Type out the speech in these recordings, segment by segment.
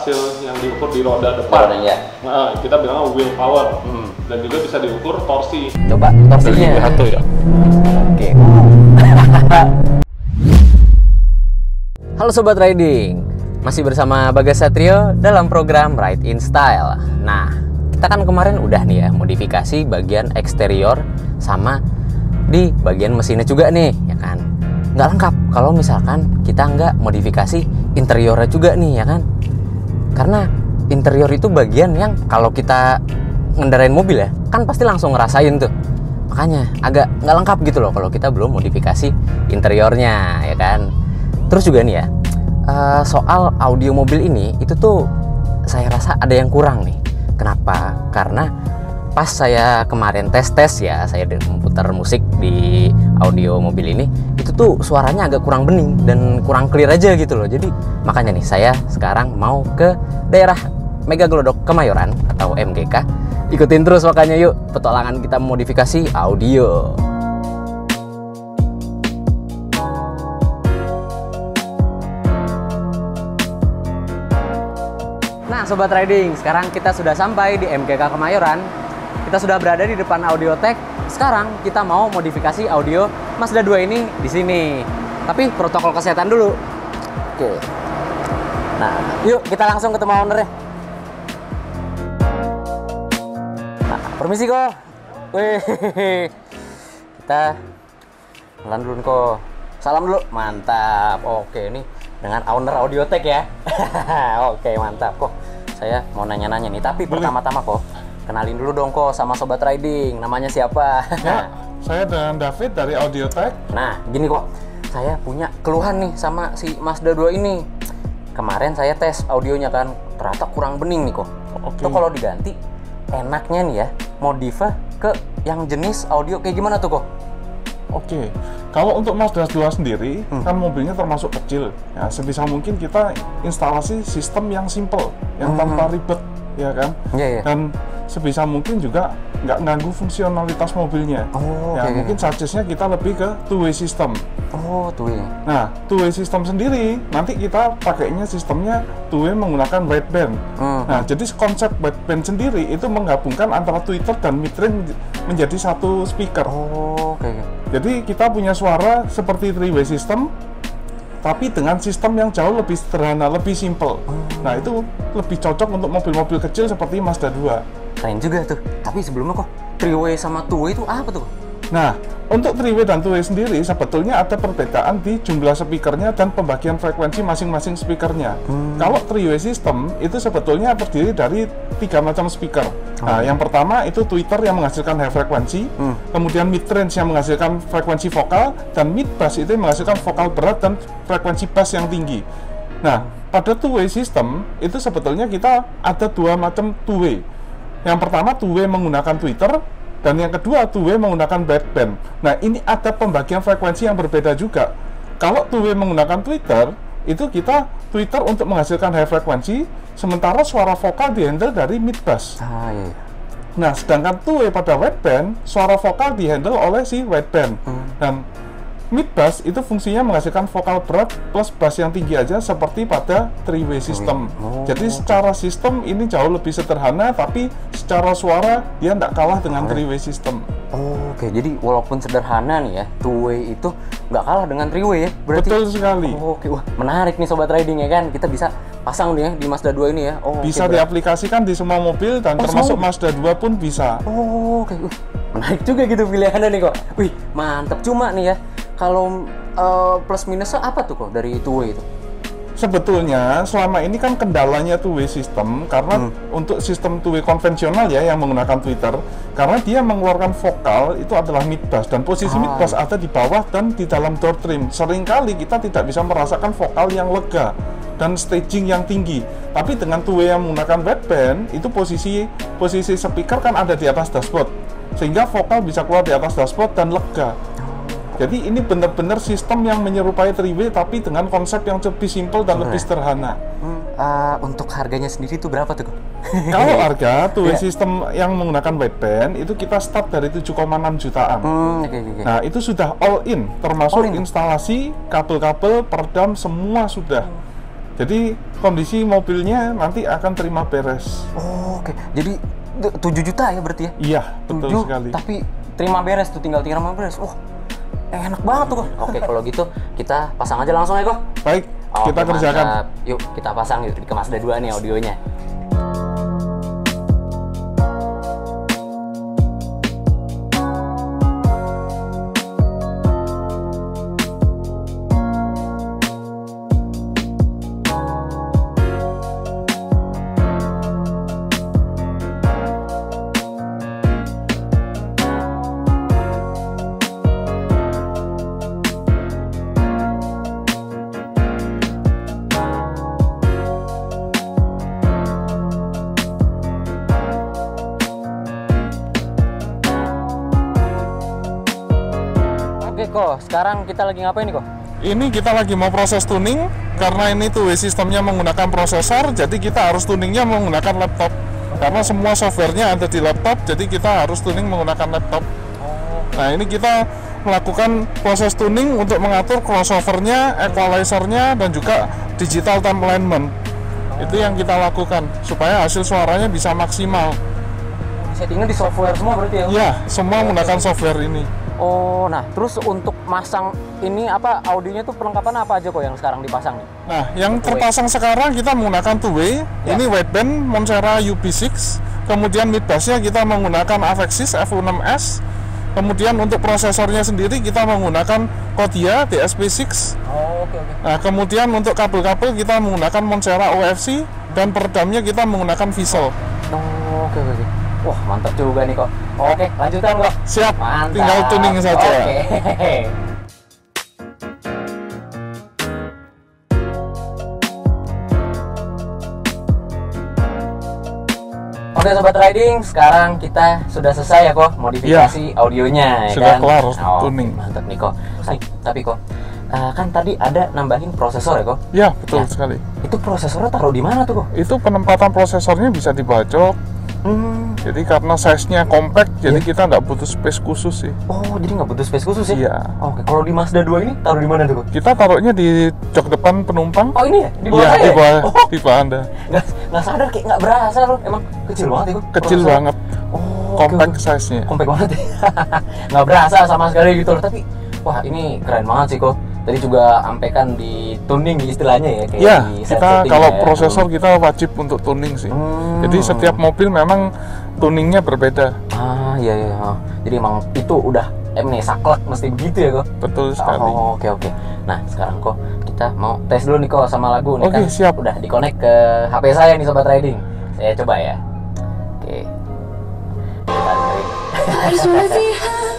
hasil yang diukur di roda depan. Ya. Nah, kita bilang wheel power. Dan juga bisa diukur torsi. Coba torsinya. Satu ya. Oke. Halo Sobat Riding, masih bersama Bagas Satrio dalam program Ride in Style. Nah, kita kan kemarin udah nih ya modifikasi bagian eksterior sama di bagian mesinnya juga nih, ya kan? Nggak lengkap kalau misalkan kita nggak modifikasi interiornya juga nih, ya kan? Karena interior itu bagian yang kalau kita ngendarain mobil ya, kan pasti langsung ngerasain tuh. Makanya agak nggak lengkap gitu loh kalau kita belum modifikasi interiornya, ya kan? Terus juga nih ya, soal audio mobil ini itu tuh saya rasa ada yang kurang nih. Kenapa? Karena pas saya kemarin tes ya, saya memutar musik di audio mobil ini, itu tuh suaranya agak kurang bening dan kurang clear aja gitu loh. Jadi makanya nih saya sekarang mau ke daerah Mega Glodok Kemayoran atau MGK. Ikutin terus makanya yuk petualangan kita modifikasi audio. Nah Sobat Riding, sekarang kita sudah sampai di MGK Kemayoran. Kita sudah berada di depan Audiotech. Sekarang kita mau modifikasi audio Mazda 2 ini di sini. Tapi protokol kesehatan dulu. Oke. Nah, yuk kita langsung ketemu ownernya. Nah, permisi kok. Wih. Kita jalan dulu kok. Salam dulu. Mantap. Oke, ini dengan owner Audiotech ya. Oke, mantap kok. Saya mau nanya-nanya nih, tapi pertama-tama kok kenalin dulu dong kok sama Sobat Riding. Namanya siapa? Ya, saya dengan David dari Audiotech. Nah, gini kok. Saya punya keluhan nih sama si Mazda 2 ini. Kemarin saya tes audionya kan, ternyata kurang bening nih kok. Itu kalau diganti enaknya nih ya, modifnya ke yang jenis audio kayak gimana tuh kok? Oke, kalau untuk Mazda 2 sendiri, kan mobilnya termasuk kecil. Ya, sebisa mungkin kita instalasi sistem yang simple, yang tanpa ribet, ya kan? Iya. Dan sebisa mungkin juga nggak ganggu fungsionalitas mobilnya. Mungkin chargesnya kita lebih ke two-way system. Two-way. Nah, two-way system sendiri, nanti kita pakainya sistemnya two-way menggunakan wideband. Nah, jadi konsep wideband sendiri itu menggabungkan antara tweeter dan midrange menjadi satu speaker. Jadi kita punya suara seperti three-way system, tapi dengan sistem yang jauh lebih sederhana, lebih simple. Nah, itu lebih cocok untuk mobil-mobil kecil seperti Mazda 2. Keren juga tuh. Tapi sebelumnya kok three-way sama two-way itu apa tuh? Nah, untuk three-way dan two-way sendiri sebetulnya ada perbedaan di jumlah speakernya dan pembagian frekuensi masing-masing speakernya. Kalau three-way system itu sebetulnya terdiri dari 3 macam speaker. Nah, yang pertama itu tweeter yang menghasilkan high frekuensi, kemudian mid-range yang menghasilkan frekuensi vokal, dan mid-bass itu yang menghasilkan vokal berat dan frekuensi bass yang tinggi. Nah, pada two-way system itu sebetulnya kita ada 2 macam two-way. Yang pertama two-way menggunakan tweeter, dan yang kedua two-way menggunakan wideband. Nah, ini ada pembagian frekuensi yang berbeda juga. Kalau two-way menggunakan tweeter, itu kita tweeter untuk menghasilkan high frekuensi, sementara suara vokal dihandle dari mid-bass. Iya. Nah, sedangkan two-way pada wideband, suara vokal dihandle oleh si wideband. Dan mid-bass itu fungsinya menghasilkan vokal berat plus bass yang tinggi aja seperti pada three-way system. Jadi secara sistem ini jauh lebih sederhana, tapi secara suara dia tidak kalah dengan three-way system. Oke, jadi walaupun sederhana nih ya, two-way itu nggak kalah dengan three-way ya? Berarti... Betul sekali. Oke, wah menarik nih Sobat Riding ya kan? Kita bisa pasang nih ya di Mazda 2 ini ya? Bisa diaplikasikan di semua mobil dan termasuk Mazda 2 pun bisa. Oke, menarik juga gitu pilihannya nih kok. Wih, mantap. Cuma nih ya, kalau plus minusnya apa tuh kok dari two-way itu? Sebetulnya selama ini kan kendalanya two-way system karena untuk sistem two-way konvensional ya yang menggunakan tweeter, karena dia mengeluarkan vokal itu adalah mid-bass dan posisi mid-bass ada di bawah dan di dalam door trim. Seringkali kita tidak bisa merasakan vokal yang lega dan staging yang tinggi. Tapi dengan two-way yang menggunakan wideband itu posisi speaker kan ada di atas dashboard, sehingga vokal bisa keluar di atas dashboard dan lega. Jadi ini benar-benar sistem yang menyerupai three-way tapi dengan konsep yang lebih simpel dan lebih sederhana. Untuk harganya sendiri itu berapa tuh? Kalau harga two-way system yang menggunakan wideband itu kita start dari 7,6 jutaan. Nah, itu sudah all in, termasuk instalasi, kabel-kabel, peredam, semua sudah. Jadi kondisi mobilnya nanti akan terima beres. Oh, oke. Jadi 7 juta ya berarti ya? Iya, betul 7, sekali. tapi terima beres tuh, tinggal terima beres. Wah, enak banget tuh kok. Oke, kalau gitu kita pasang aja langsung ya kok. Baik, kita kerjakan. Mantap. Yuk kita pasang yuk ke Mazda 2 nih audionya. Oke kok, sekarang kita lagi ngapain nih kok? Ini kita lagi mau proses tuning, karena ini tuh sistemnya menggunakan prosesor, jadi kita harus tuningnya menggunakan laptop. Karena semua softwarenya ada di laptop, jadi kita harus tuning menggunakan laptop. Nah, ini kita melakukan proses tuning untuk mengatur crossovernya, equalizernya, dan juga digital time alignment. Itu yang kita lakukan, supaya hasil suaranya bisa maksimal. Settingnya di software semua berarti ya? Ya, semua menggunakan software ini. Oh, nah terus untuk masang ini apa audionya tuh perlengkapan apa aja kok yang sekarang dipasang nih? Nah, yang terpasang sekarang kita menggunakan two-way. Ya. Ini wideband Monstera UP6. Kemudian mid-bassnya kita menggunakan Avexis F6S. Kemudian untuk prosesornya sendiri kita menggunakan Kodia DSP6. Oh, oke. Nah, kemudian untuk kabel-kabel kita menggunakan Monstera OFC. Dan peredamnya kita menggunakan Visual. Oh, oke. Wah, mantap juga nih kok. Oke, lanjutan kok. Siap, Mantap. tinggal tuning saja. Oke. Oke Sobat Riding, sekarang kita sudah selesai ya kok modifikasi audionya ya sudah kan? kelar tuning. Mantap nih kok. Tapi kok kan tadi ada nambahin prosesor ya kok? Ya, betul sekali. Itu prosesornya taruh di mana tuh kok? Itu penempatan prosesornya bisa di bacok. Jadi karena size-nya compact, jadi kita nggak butuh space khusus sih. Oh, jadi nggak butuh space khusus ya? Iya. Oke, kalau di Mazda 2 ini taruh di mana tuh kok? Kita taruhnya di jok depan penumpang. Oh ini ya? Di bawah Iya, saya? di bawah Anda. Nggak sadar, kayak nggak berasa loh. Emang kecil banget ya kok? Kecil prosesor? banget. Oh, Compact oke. size-nya. Compact banget ya? Nggak berasa sama sekali gitu loh. Tapi, wah ini keren banget sih kok. Tadi juga sampai kan di tuning istilahnya ya? Kayak Ya, di kita setting kalau ya. prosesor kita wajib untuk tuning sih. Jadi setiap mobil memang tuningnya berbeda. Ah, iya. Jadi emang itu udah nih saklek mesti begitu ya kok? Betul sekali. Oh, oke. Nah, sekarang kok kita mau tes dulu nih kok sama lagu nih. Oke, kan siap. udah di-connect ke HP saya nih Sobat Riding. Saya coba ya. Oke. Kita dengerin. I just wanna be happy.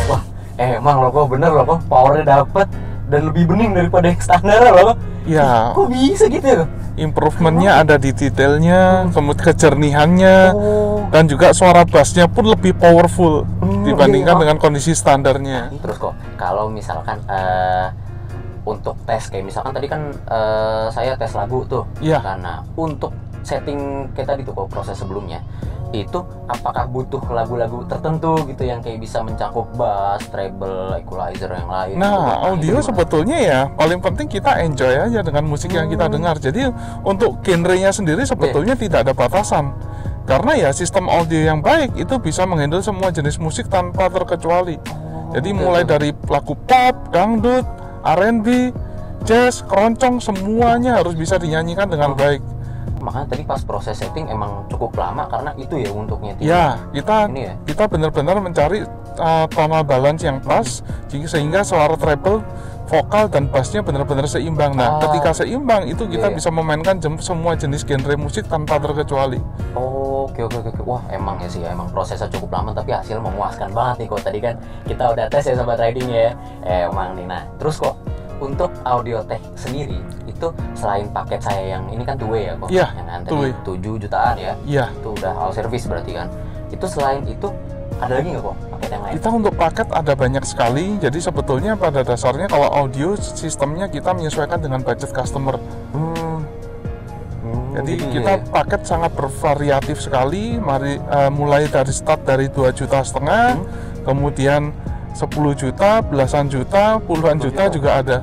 Wah, emang loh kok bener loh kok powernya dapet dan lebih bening daripada yang standar loh. Ya, Kok bisa gitu ya? improvementnya ada di detailnya, kemudian kejernihannya, dan juga suara bassnya pun lebih powerful dibandingkan iya. dengan kondisi standarnya. Terus kok kalau misalkan untuk tes kayak misalkan tadi kan saya tes lagu tuh. Iya. Karena untuk setting kayak tadi tuh kok proses sebelumnya itu apakah butuh lagu-lagu tertentu gitu yang kayak bisa mencakup bass, treble, equalizer yang lain? Nah, gitu. audio Itu sebetulnya ya paling penting kita enjoy aja dengan musik yang kita dengar. Jadi untuk genrenya sendiri sebetulnya tidak ada batasan. Karena ya sistem audio yang baik itu bisa menghandle semua jenis musik tanpa terkecuali. Jadi mulai dari lagu pop, dangdut, R&B, jazz, keroncong, semuanya harus bisa dinyanyikan dengan baik. Makanya tadi pas proses setting emang cukup lama karena itu ya untuk nyeting. Ya, Ini ya? kita benar-benar mencari tonal balance yang pas sehingga suara treble, vokal dan bassnya benar-benar seimbang. Nah, ketika seimbang itu kita Iya. bisa memainkan semua jenis genre musik tanpa terkecuali. Oh, oke. Wah, emang ya sih, emang prosesnya cukup lama tapi hasil memuaskan banget nih kok. Tadi kan kita udah tes ya Sobat Riding ya. Emang nih. Nah, terus kok untuk audio tech sendiri itu selain paket saya yang ini kan two-way ya kok. Iya, Yang kan tadi two-way. 7 jutaan ya. Iya. Itu udah all service berarti kan. Itu selain itu ada lagi nggak kok paket yang lain? Kita untuk paket ada banyak sekali. Jadi sebetulnya pada dasarnya kalau audio sistemnya kita menyesuaikan dengan budget customer. Jadi gitu kita ya. paket sangat bervariatif sekali, mulai dari start dari 2,5 juta, kemudian 10 juta, belasan juta, puluhan juta juga ada.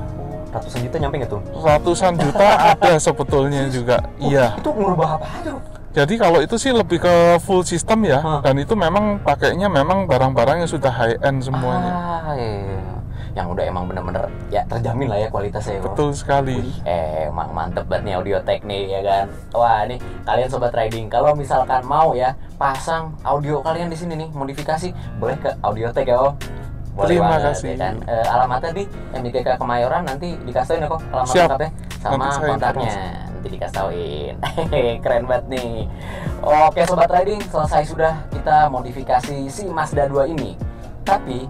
Ratusan juta nyampe nggak tuh? Ratusan juta ada sebetulnya juga. Iya. Itu ngubah apa aja? Jadi kalau itu sih lebih ke full system ya, dan itu memang pakainya memang barang-barang yang sudah high end semuanya. Iya. Yang udah emang bener-bener ya terjamin lah ya kualitasnya. Betul sekali. Emang mantep banget nih Audiotech nih ya kan. Wah nih kalian sobat riding, kalau misalkan mau ya pasang audio kalian di sini nih modifikasi, boleh ke Audiotech ya Om. Boleh Terima banget, kasih. ya kan. Alamatnya di MITK Kemayoran, nanti dikasihin ya kok alamat Siap. lengkapnya sama Nanti saya kontaknya. Nanti dikasih tauin. Keren banget nih. Oke sobat riding, selesai sudah kita modifikasi si Mazda 2 ini. Tapi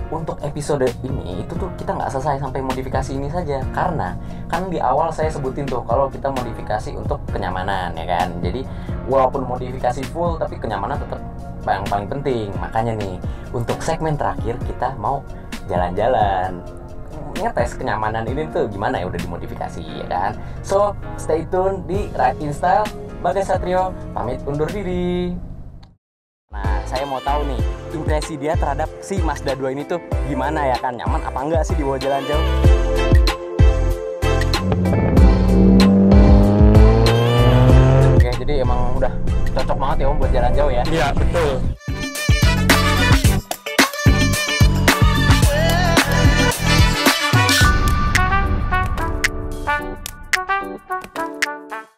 untuk episode ini itu tuh kita nggak selesai sampai modifikasi ini saja, karena kan di awal saya sebutin tuh kalau kita modifikasi untuk kenyamanan ya kan. Jadi walaupun modifikasi full tapi kenyamanan tetap yang paling penting. Makanya nih untuk segmen terakhir kita mau jalan-jalan ngetes kenyamanan ini tuh gimana ya udah dimodifikasi ya kan. So stay tune di Ride in Style. Bagas Satrio pamit undur diri. Nah, saya mau tahu nih, impresi dia terhadap si Mazda 2 ini tuh gimana ya kan? Nyaman apa enggak sih dibawa jalan jauh? Oke, jadi emang udah cocok banget ya Om buat jalan jauh ya? Iya, betul.